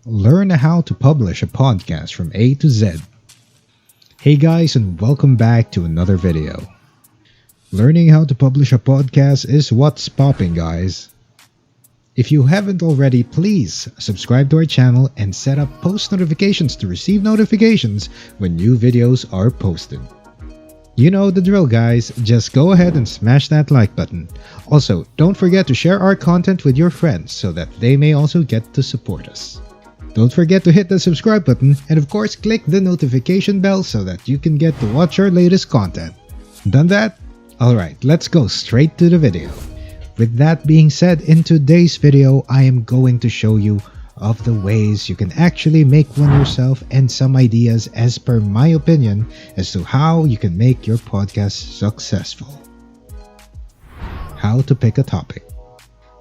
Learn how to publish a podcast from A to Z. Hey guys, and welcome back to another video. Learning how to publish a podcast is what's popping, guys. If you haven't already, please subscribe to our channel and set up post notifications to receive notifications when new videos are posted. You know the drill, guys. Just go ahead and smash that like button. Also, don't forget to share our content with your friends so that they may also get to support us. Don't forget to hit the subscribe button and of course click the notification bell so that you can get to watch our latest content. Done that? Alright, let's go straight to the video. With that being said, in today's video, I am going to show you of the ways you can actually make one yourself and some ideas as per my opinion as to how you can make your podcast successful. How to pick a topic.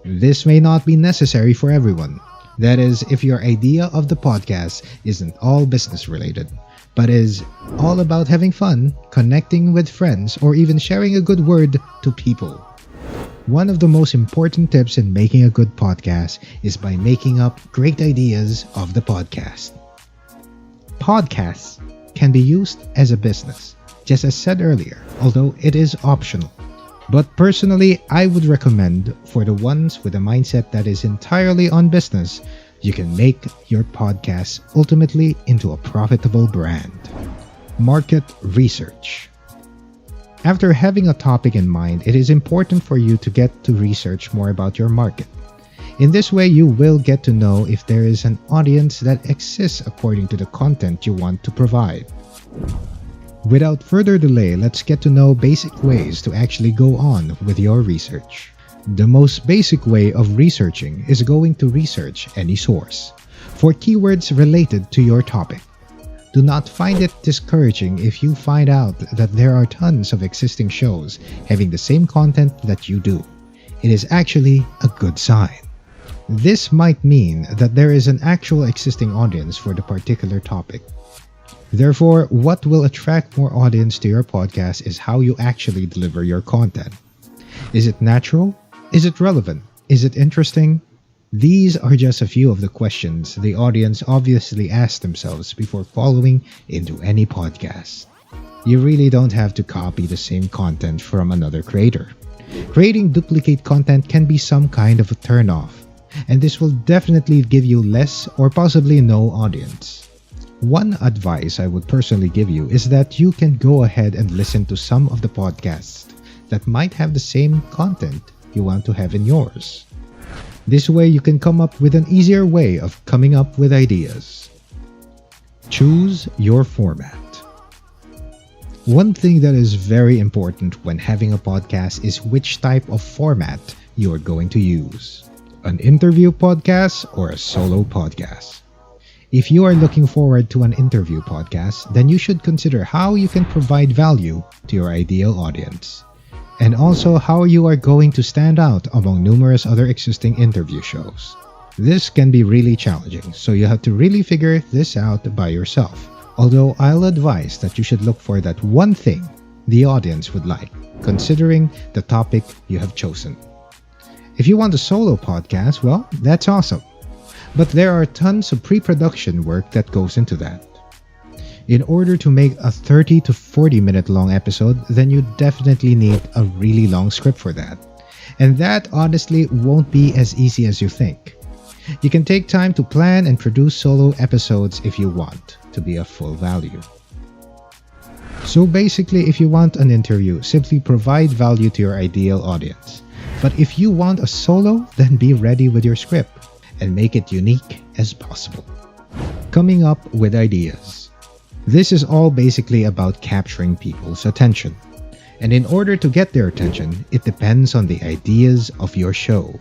This may not be necessary for everyone. That is, if your idea of the podcast isn't all business related, but is all about having fun, connecting with friends, or even sharing a good word to people. One of the most important tips in making a good podcast is by making up great ideas of the podcast. Podcasts can be used as a business, just as said earlier, although it is optional. But personally, I would recommend for the ones with a mindset that is entirely on business, you can make your podcast ultimately into a profitable brand. Market research. After having a topic in mind, it is important for you to get to research more about your market. In this way, you will get to know if there is an audience that exists according to the content you want to provide. Without further delay, let's get to know basic ways to actually go on with your research. The most basic way of researching is going to research any source for keywords related to your topic. Do not find it discouraging if you find out that there are tons of existing shows having the same content that you do. It is actually a good sign. This might mean that there is an actual existing audience for the particular topic. Therefore, what will attract more audience to your podcast is how you actually deliver your content. Is it natural? Is it relevant? Is it interesting? These are just a few of the questions the audience obviously asks themselves before following into any podcast. You really don't have to copy the same content from another creator. Creating duplicate content can be some kind of a turnoff, and this will definitely give you less or possibly no audience. One advice I would personally give you is that you can go ahead and listen to some of the podcasts that might have the same content you want to have in yours. This way you can come up with an easier way of coming up with ideas. Choose your format. One thing that is very important when having a podcast is which type of format you are going to use. An interview podcast or a solo podcast. If you are looking forward to an interview podcast, then you should consider how you can provide value to your ideal audience. And also how you are going to stand out among numerous other existing interview shows. This can be really challenging, so you have to really figure this out by yourself. Although I'll advise that you should look for that one thing the audience would like, considering the topic you have chosen. If you want a solo podcast, well, that's awesome. But there are tons of pre-production work that goes into that. In order to make a 30 to 40 minute long episode, then you definitely need a really long script for that. And that honestly won't be as easy as you think. You can take time to plan and produce solo episodes if you want to be of full value. So basically, if you want an interview, simply provide value to your ideal audience. But if you want a solo, then be ready with your script and make it unique as possible. Coming up with ideas. This is all basically about capturing people's attention. And in order to get their attention, it depends on the ideas of your show.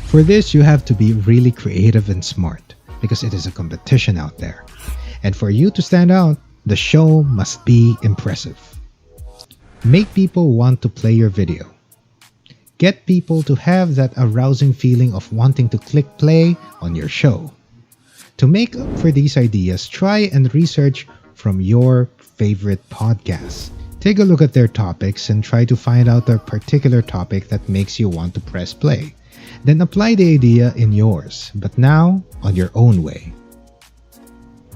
For this, you have to be really creative and smart because it is a competition out there. And for you to stand out, the show must be impressive. Make people want to play your video. Get people to have that arousing feeling of wanting to click play on your show. To make up for these ideas, try and research from your favorite podcasts. Take a look at their topics and try to find out their particular topic that makes you want to press play. Then apply the idea in yours, but now on your own way.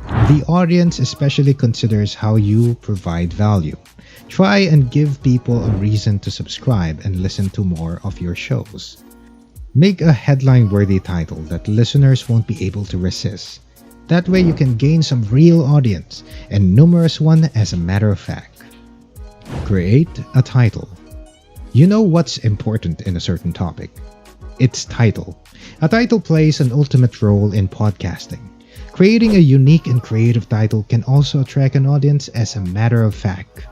The audience especially considers how you provide value. Try and give people a reason to subscribe and listen to more of your shows. Make a headline-worthy title that listeners won't be able to resist. That way you can gain some real audience, and numerous one as a matter of fact. Create a title. You know what's important in a certain topic. Its title. A title plays an ultimate role in podcasting. Creating a unique and creative title can also attract an audience as a matter of fact.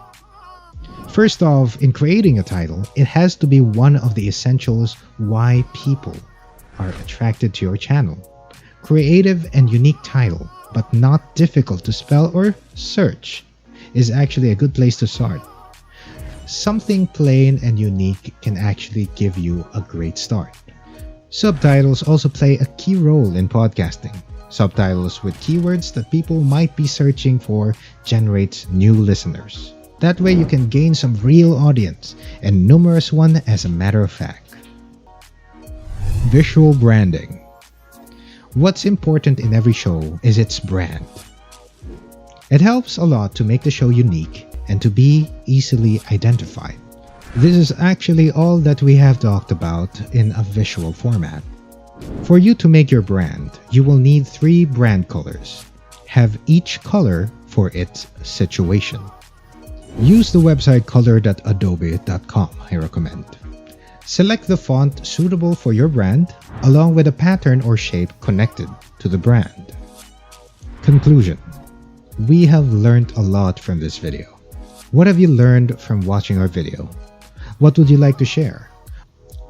First off, in creating a title, it has to be one of the essentials why people are attracted to your channel. Creative and unique title, but not difficult to spell or search, is actually a good place to start. Something plain and unique can actually give you a great start. Subtitles also play a key role in podcasting. Subtitles with keywords that people might be searching for generates new listeners. That way you can gain some real audience, and numerous one as a matter of fact. Visual branding. What's important in every show is its brand. It helps a lot to make the show unique and to be easily identified. This is actually all that we have talked about in a visual format. For you to make your brand, you will need 3 brand colors. Have each color for its situation. Use the website color.adobe.com, I recommend. Select the font suitable for your brand, along with a pattern or shape connected to the brand. Conclusion. We have learned a lot from this video. What have you learned from watching our video? What would you like to share?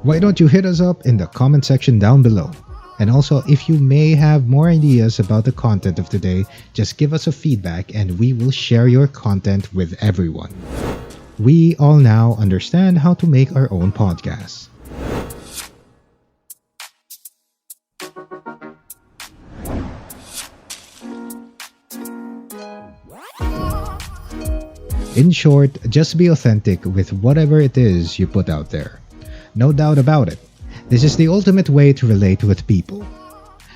Why don't you hit us up in the comment section down below? And also, if you may have more ideas about the content of today, just give us a feedback and we will share your content with everyone. We all now understand how to make our own podcast. In short, just be authentic with whatever it is you put out there. No doubt about it. This is the ultimate way to relate with people.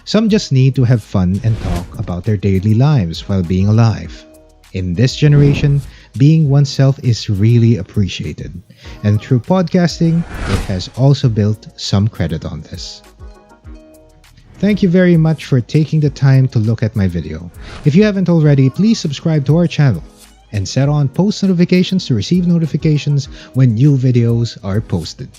Some just need to have fun and talk about their daily lives while being alive. In this generation, being oneself is really appreciated, and through podcasting, it has also built some credit on this. Thank you very much for taking the time to look at my video. If you haven't already, please subscribe to our channel and set on post notifications to receive notifications when new videos are posted.